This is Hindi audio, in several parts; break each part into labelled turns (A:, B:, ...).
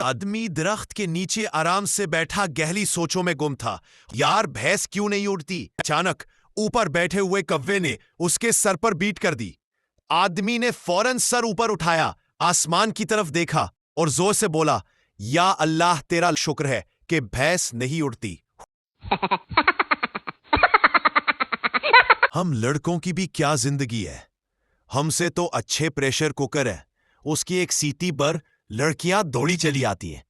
A: आदमी दरख्त के नीचे आराम से बैठा गहरी सोचों में गुम था। यार भैंस क्यों नहीं उड़ती? अचानक ऊपर बैठे हुए कव्वे ने उसके सर पर बीट कर दी। आदमी ने फौरन सर ऊपर उठाया, आसमान की तरफ देखा और जोर से बोला, या अल्लाह तेरा शुक्र है कि भैंस नहीं उड़ती। हम लड़कों की भी क्या जिंदगी है। हमसे तो अच्छे प्रेशर कुकर है, उसकी एक सीटी पर लड़कियां दौड़ी चली आती हैं।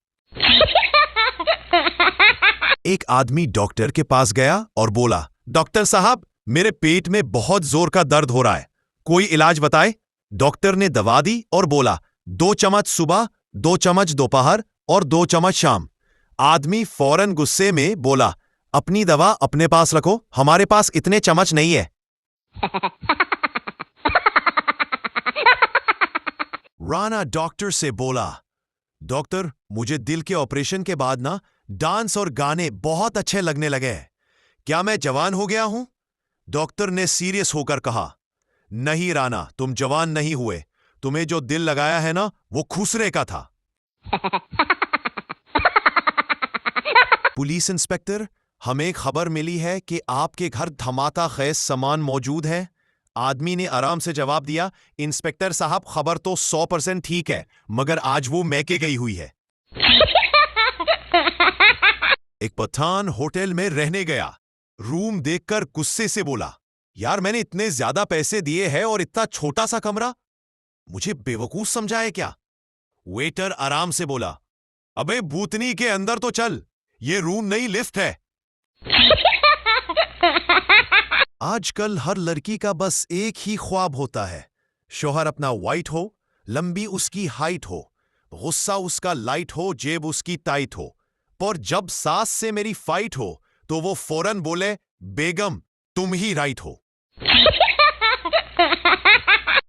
A: एक आदमी डॉक्टर के पास गया और बोला, डॉक्टर साहब मेरे पेट में बहुत जोर का दर्द हो रहा है, कोई इलाज बताए। डॉक्टर ने दवा दी और बोला, 2 चम्मच सुबह, 2 चम्मच दोपहर और 2 चम्मच शाम। आदमी फौरन गुस्से में बोला, अपनी दवा अपने पास रखो, हमारे पास इतने चम्मच नहीं है। राना डॉक्टर से बोला, डॉक्टर मुझे दिल के ऑपरेशन के बाद ना डांस और गाने बहुत अच्छे लगने लगे हैं, क्या मैं जवान हो गया हूं? डॉक्टर ने सीरियस होकर कहा, नहीं राना, तुम जवान नहीं हुए, तुम्हें जो दिल लगाया है ना वो खुसरे का था। पुलिस इंस्पेक्टर, हमें खबर मिली है कि आपके घर धमाका खेज सामान मौजूद है। आदमी ने आराम से जवाब दिया, इंस्पेक्टर साहब खबर तो 100% ठीक है, मगर आज वो मैके गई हुई है। एक पठान होटल में रहने गया, रूम देखकर गुस्से से बोला, यार मैंने इतने ज्यादा पैसे दिए हैं और इतना छोटा सा कमरा, मुझे बेवकूफ समझा है क्या? वेटर आराम से बोला, अबे भूतनी के अंदर तो चल, ये रूम नहीं लिफ्ट है। आजकल हर लड़की का बस एक ही ख्वाब होता है, शौहर अपना वाइट हो, लंबी उसकी हाइट हो, गुस्सा उसका लाइट हो, जेब उसकी टाइट हो, पर जब सास से मेरी फाइट हो तो वो फौरन बोले, बेगम तुम ही राइट हो।